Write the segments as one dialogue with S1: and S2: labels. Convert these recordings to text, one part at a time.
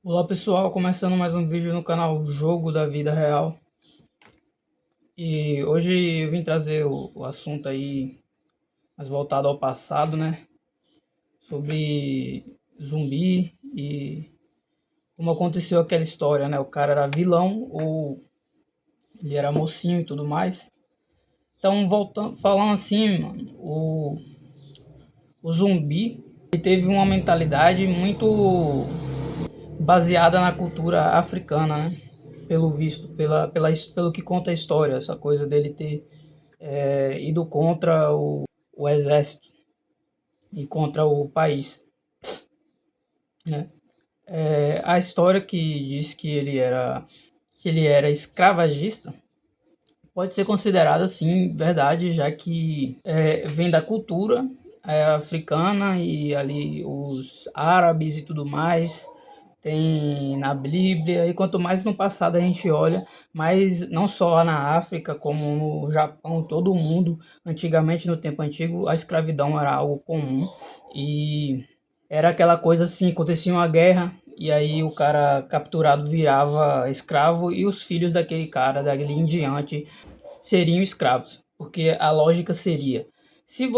S1: Olá pessoal, começando mais um vídeo no canal Jogo da Vida Real. E hoje eu vim trazer o assunto aí mais voltado ao passado, né? Sobre zumbi e como aconteceu aquela história, né? O cara era vilão ou ele era mocinho e tudo mais. Então, voltando, falando assim, mano, o zumbi ele teve uma mentalidade muito baseada na cultura africana, né? Pelo visto, pelo que conta a história, essa coisa dele ter ido contra o exército e contra o país, né? A história que diz que ele era escravagista pode ser considerada sim verdade, já que vem da cultura africana e ali os árabes e tudo mais tem na Bíblia, e quanto mais no passado a gente olha, mais não só lá na África, como no Japão, todo mundo, antigamente, no tempo antigo, a escravidão era algo comum, e era aquela coisa assim, acontecia uma guerra, e aí o cara capturado virava escravo, e os filhos daquele cara, dali em diante, seriam escravos, porque a lógica seria, se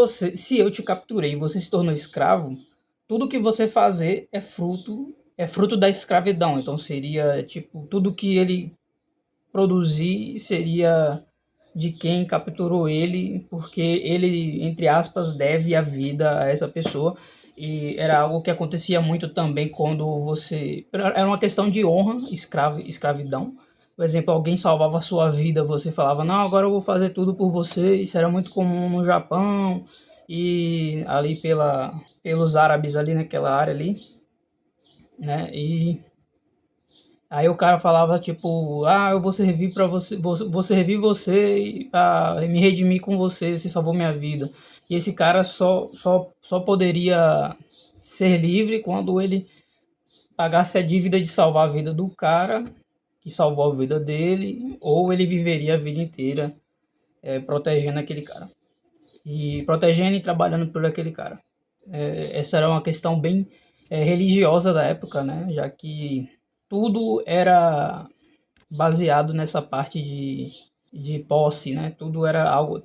S1: eu te capturei e você se tornou escravo, tudo que você fazer é fruto da escravidão. Então seria tipo tudo que ele produzir seria de quem capturou ele, porque ele, entre aspas, deve a vida a essa pessoa. E era algo que acontecia muito também quando você. Era uma questão de honra, escravidão. Por exemplo, alguém salvava a sua vida, você falava, não, agora eu vou fazer tudo por você. Isso era muito comum no Japão e ali pelos árabes ali naquela área ali, né? E aí o cara falava tipo, ah, eu vou servir para você, vou servir você e pra me redimir com você, você salvou minha vida. E esse cara só poderia ser livre quando ele pagasse a dívida de salvar a vida do cara que salvou a vida dele, ou ele viveria a vida inteira protegendo aquele cara. E protegendo e trabalhando por aquele cara. Essa era uma questão bem religiosa da época, né? Já que tudo era baseado nessa parte de posse, né? Tudo era algo.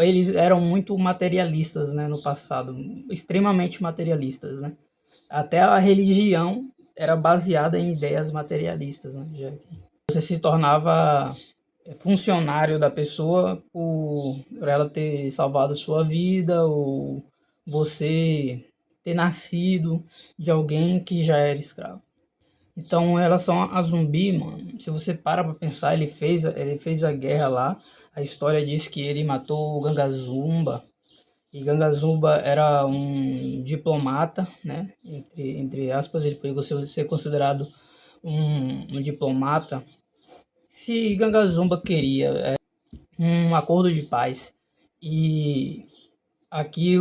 S1: Eles eram muito materialistas, né? No passado, extremamente materialistas, né? Até a religião era baseada em ideias materialistas, né? Já que você se tornava funcionário da pessoa por ela ter salvado a sua vida ou você ter nascido de alguém que já era escravo. Então, em relação a Zumbi, mano, se você para pra pensar, ele fez a guerra lá. A história diz que ele matou o Gangazumba. E Gangazumba era um diplomata, né? Entre aspas, ele pode ser considerado um diplomata. Se Gangazumba queria um acordo de paz e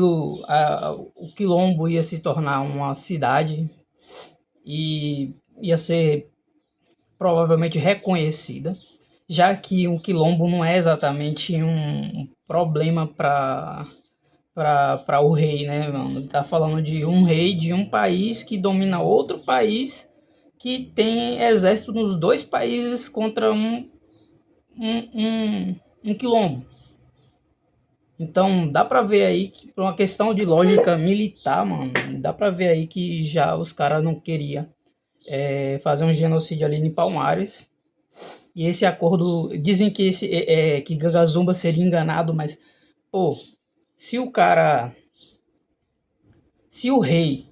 S1: o Quilombo ia se tornar uma cidade e ia ser provavelmente reconhecida, já que o quilombo não é exatamente um problema para o rei, né, mano? Ele tá falando de um rei de um país que domina outro país que tem exército nos dois países contra um quilombo. Então dá pra ver aí que por uma questão de lógica militar, mano, dá pra ver aí que já os caras não queriam fazer um genocídio ali em Palmares. E esse acordo, dizem que que Gangazumba seria enganado, mas pô, se o cara, se o rei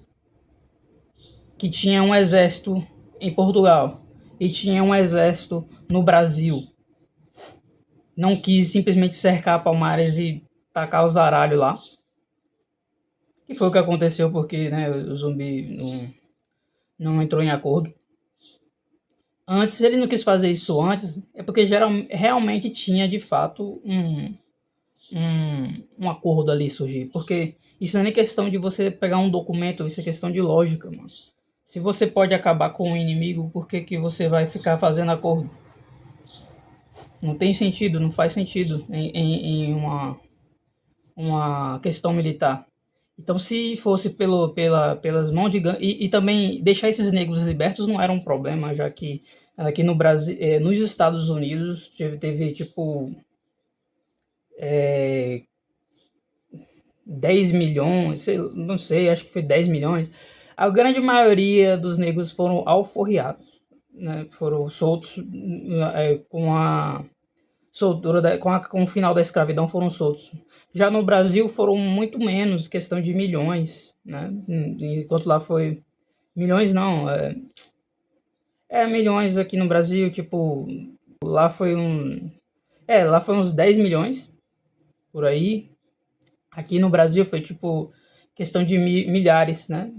S1: que tinha um exército em Portugal e tinha um exército no Brasil, não quis simplesmente cercar Palmares e tacar os zaralhos lá, que foi o que aconteceu porque, né, o zumbi não entrou em acordo. Antes, se ele não quis fazer isso antes, é porque realmente tinha de fato um acordo ali surgir. Porque isso não é nem questão de você pegar um documento, isso é questão de lógica, mano. Se você pode acabar com o inimigo, por que, que você vai ficar fazendo acordo? Não tem sentido, não faz sentido em uma questão militar. Então, se fosse pelas mãos de e também deixar esses negros libertos não era um problema, já que aqui no Brasil, nos Estados Unidos, teve tipo 10 milhões, não sei, acho que foi 10 milhões. A grande maioria dos negros foram alforriados, né? Foram soltos com a soltura com o final da escravidão foram soltos. Já no Brasil foram muito menos, questão de milhões, né? Enquanto lá foi milhões não, milhões aqui no Brasil, tipo, lá foi lá foi uns 10 milhões por aí. Aqui no Brasil foi tipo questão de milhares, né?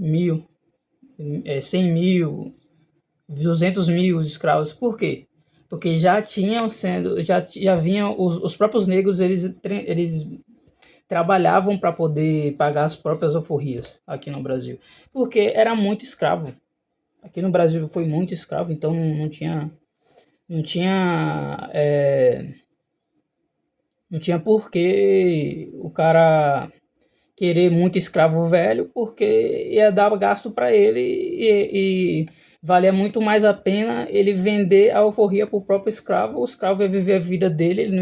S1: 100 mil, 200 mil escravos. Por quê? Porque já tinham sendo, já vinham os próprios negros, eles trabalhavam para poder pagar as próprias alforrias aqui no Brasil, porque era muito escravo. Aqui no Brasil foi muito escravo, então não tinha não tinha por que o cara querer muito escravo velho, porque ia dar gasto para ele e valia muito mais a pena ele vender a alforria para o próprio escravo. O escravo ia viver a vida dele, ele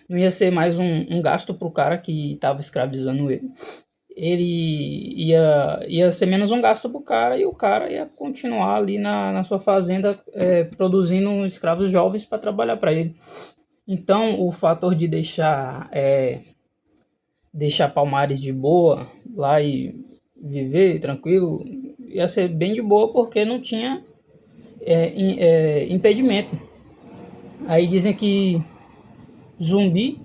S1: não ia ser mais um gasto para o cara que estava escravizando ele. Ele ia ser menos um gasto para o cara e o cara ia continuar ali na sua fazenda produzindo escravos jovens para trabalhar para ele. Então, o fator de deixar Palmares de boa lá e viver tranquilo ia ser bem de boa porque não tinha impedimento. Aí dizem que Zumbi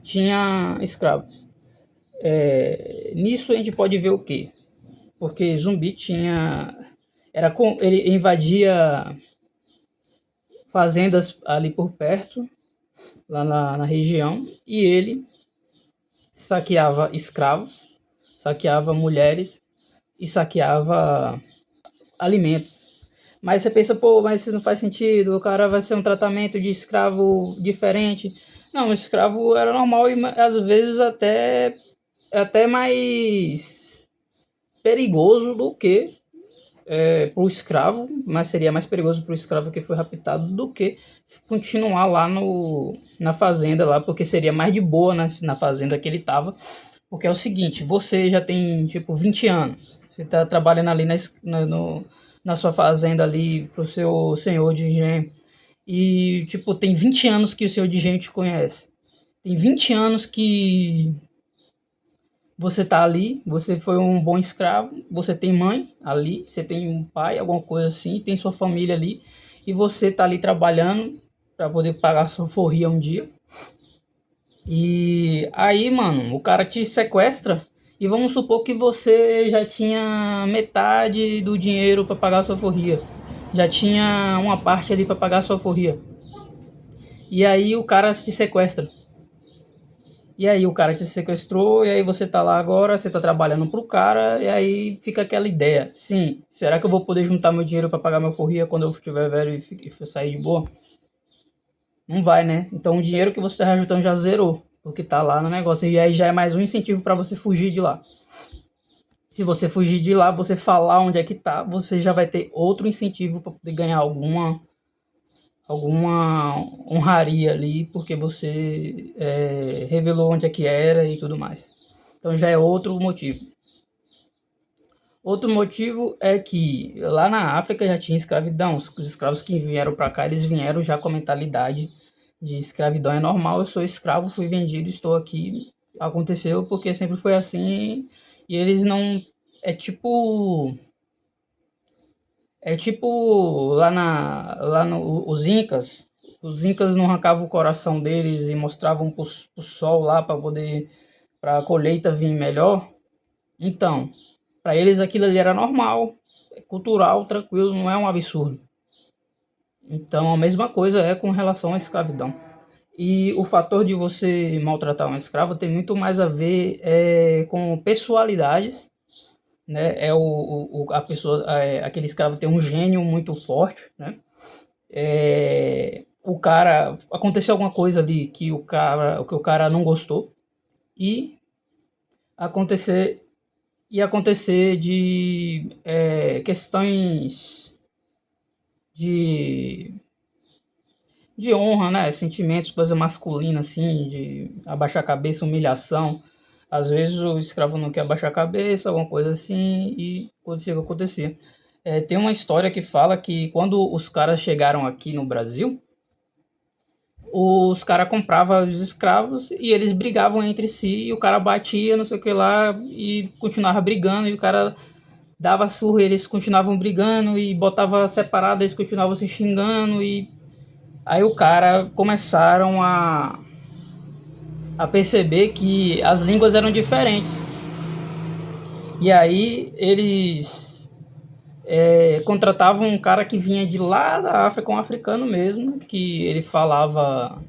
S1: tinha escravos. Nisso a gente pode ver o quê? Porque Zumbi ele invadia fazendas ali por perto, lá na região, e ele saqueava escravos, saqueava mulheres e saqueava alimentos. Mas você pensa, pô, mas isso não faz sentido, o cara vai ser um tratamento de escravo diferente. Não, o escravo era normal e às vezes até mais perigoso do que para o escravo, mas seria mais perigoso para o escravo que foi raptado do que continuar lá na fazenda lá, porque seria mais de boa na fazenda que ele estava. Porque é o seguinte, você já tem tipo 20 anos, você está trabalhando ali na sua fazenda ali pro seu senhor de engenho, e tipo, tem 20 anos que o senhor de engenho te conhece. Tem 20 anos que você tá ali, você foi um bom escravo, você tem mãe ali, você tem um pai, alguma coisa assim, tem sua família ali, e você tá ali trabalhando para poder pagar sua forria um dia. E aí, mano, o cara te sequestra e vamos supor que você já tinha metade do dinheiro para pagar sua forria. Já tinha uma parte ali para pagar sua forria. E aí o cara te sequestra. E aí o cara te sequestrou, e aí você tá lá agora, você tá trabalhando pro cara, e aí fica aquela ideia. Sim, será que eu vou poder juntar meu dinheiro para pagar minha forria quando eu estiver velho e sair de boa? Não vai, né? Então o dinheiro que você tá juntando já zerou, porque tá lá no negócio. E aí já é mais um incentivo para você fugir de lá. Se você fugir de lá, você falar onde é que tá, você já vai ter outro incentivo para poder ganhar alguma honraria ali, porque você revelou onde é que era e tudo mais. Então já é outro motivo. Outro motivo é que lá na África já tinha escravidão. Os escravos que vieram para cá, eles vieram já com a mentalidade de escravidão é normal, eu sou escravo, fui vendido, estou aqui. Aconteceu porque sempre foi assim e eles não... É tipo... É tipo os Incas. Os Incas não arrancavam o coração deles e mostravam pro sol lá para a colheita vir melhor. Então, para eles aquilo ali era normal, é cultural, tranquilo, não é um absurdo. Então, a mesma coisa é com relação à escravidão. E o fator de você maltratar um escravo tem muito mais a ver com personalidades, né? A pessoa, aquele escravo tem um gênio muito forte, né? O cara aconteceu alguma coisa ali que o cara não gostou e acontecer ia acontecer de questões de, de honra, né? Sentimentos, coisa masculina, assim, de abaixar a cabeça, humilhação. Às vezes o escravo não quer abaixar a cabeça, alguma coisa assim, e acontecia o que acontecia. Tem uma história que fala que quando os caras chegaram aqui no Brasil, os caras compravam os escravos e eles brigavam entre si, e o cara batia, não sei o que lá, e continuava brigando, e o cara dava surra, eles continuavam brigando, e botava separado, eles continuavam se xingando, e aí o cara começaram a perceber que as línguas eram diferentes. E aí eles contratavam um cara que vinha de lá da África, um africano mesmo, que ele falava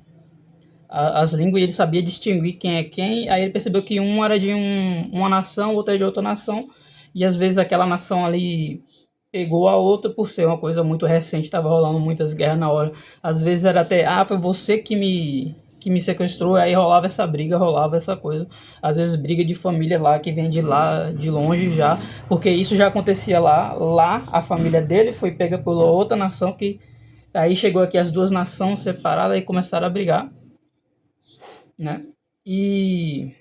S1: as línguas e ele sabia distinguir quem é quem. Aí ele percebeu que um era de uma nação, outro é de outra nação, e às vezes aquela nação ali pegou a outra por ser uma coisa muito recente, estava rolando muitas guerras na hora. Às vezes era até, foi você que me sequestrou, aí rolava essa briga, rolava essa coisa. Às vezes briga de família lá, que vem de lá, de longe já, porque isso já acontecia lá. Lá a família dele foi pega por outra nação, que aí chegou aqui as duas nações separadas e começaram a brigar, né? E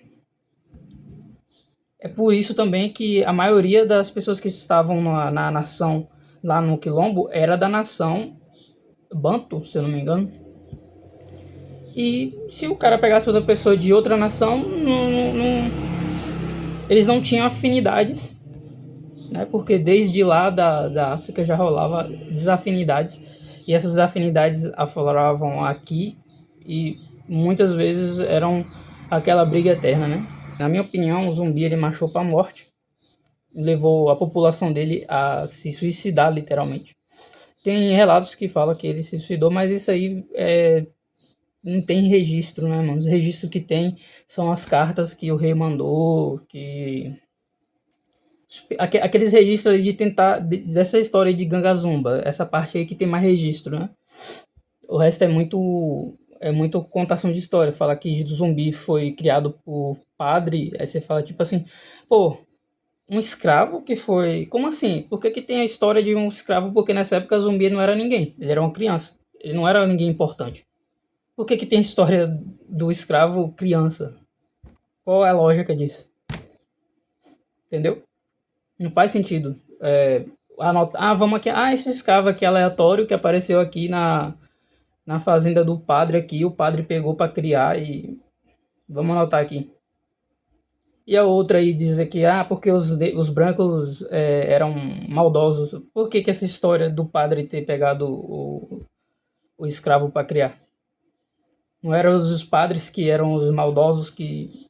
S1: é por isso também que a maioria das pessoas que estavam na nação, lá no Quilombo, era da nação Banto, se eu não me engano. E se o cara pegasse outra pessoa de outra nação, eles não tinham afinidades, né? Porque desde lá da África já rolava desafinidades, e essas desafinidades afloravam aqui, e muitas vezes eram aquela briga eterna, né? Na minha opinião, o Zumbi ele marchou para a morte, levou a população dele a se suicidar, literalmente. Tem relatos que falam que ele se suicidou, mas isso aí não tem registro, né, mano? Os registros que tem são as cartas que o rei mandou, que aqueles registros ali de tentar dessa história de Gangazumba, essa parte aí que tem mais registro, né? O resto é muito contação de história. Fala que Zumbi foi criado por padre, aí você fala tipo assim, pô, um escravo que foi. Como assim? Por que tem a história de um escravo? Porque nessa época Zumbi não era ninguém. Ele era uma criança. Ele não era ninguém importante. Por que tem a história do escravo criança? Qual é a lógica disso? Entendeu? Não faz sentido. Vamos aqui. Esse escravo aqui aleatório que apareceu aqui na fazenda do padre aqui. O padre pegou para criar e. Vamos anotar aqui. E a outra aí dizer que, porque os brancos eram maldosos. Por que essa história do padre ter pegado o escravo para criar? Não eram os padres que eram os maldosos que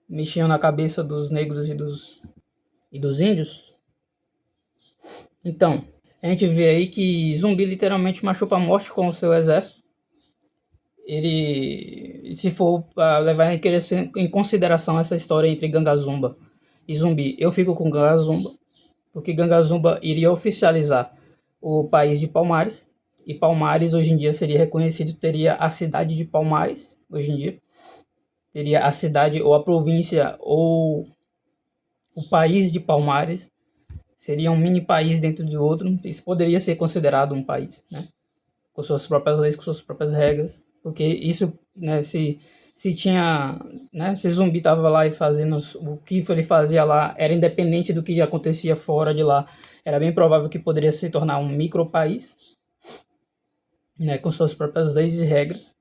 S1: mexiam na cabeça dos negros e dos índios? Então, a gente vê aí que Zumbi literalmente marchou para a morte com o seu exército. Ele, se for levar em consideração essa história entre Gangazumba e Zumbi, eu fico com Gangazumba, porque Gangazumba iria oficializar o país de Palmares, e Palmares hoje em dia seria reconhecido, teria a cidade de Palmares, hoje em dia, teria a cidade ou a província ou o país de Palmares, seria um mini país dentro de outro, isso poderia ser considerado um país, né? Com suas próprias leis, com suas próprias regras, porque isso, né, se tinha, né, se Zumbi tava lá e fazendo o que ele fazia lá era independente do que acontecia fora de lá, era bem provável que poderia se tornar um micro país, né, com suas próprias leis e regras.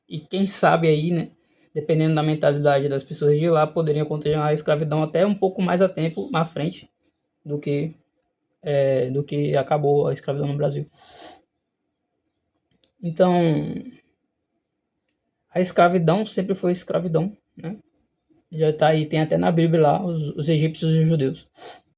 S1: E quem sabe aí, né, dependendo da mentalidade das pessoas de lá, poderiam continuar a escravidão até um pouco mais a tempo na frente do que acabou a escravidão no Brasil. Então, a escravidão sempre foi escravidão, né? Já está aí, tem até na Bíblia lá, os egípcios e os judeus.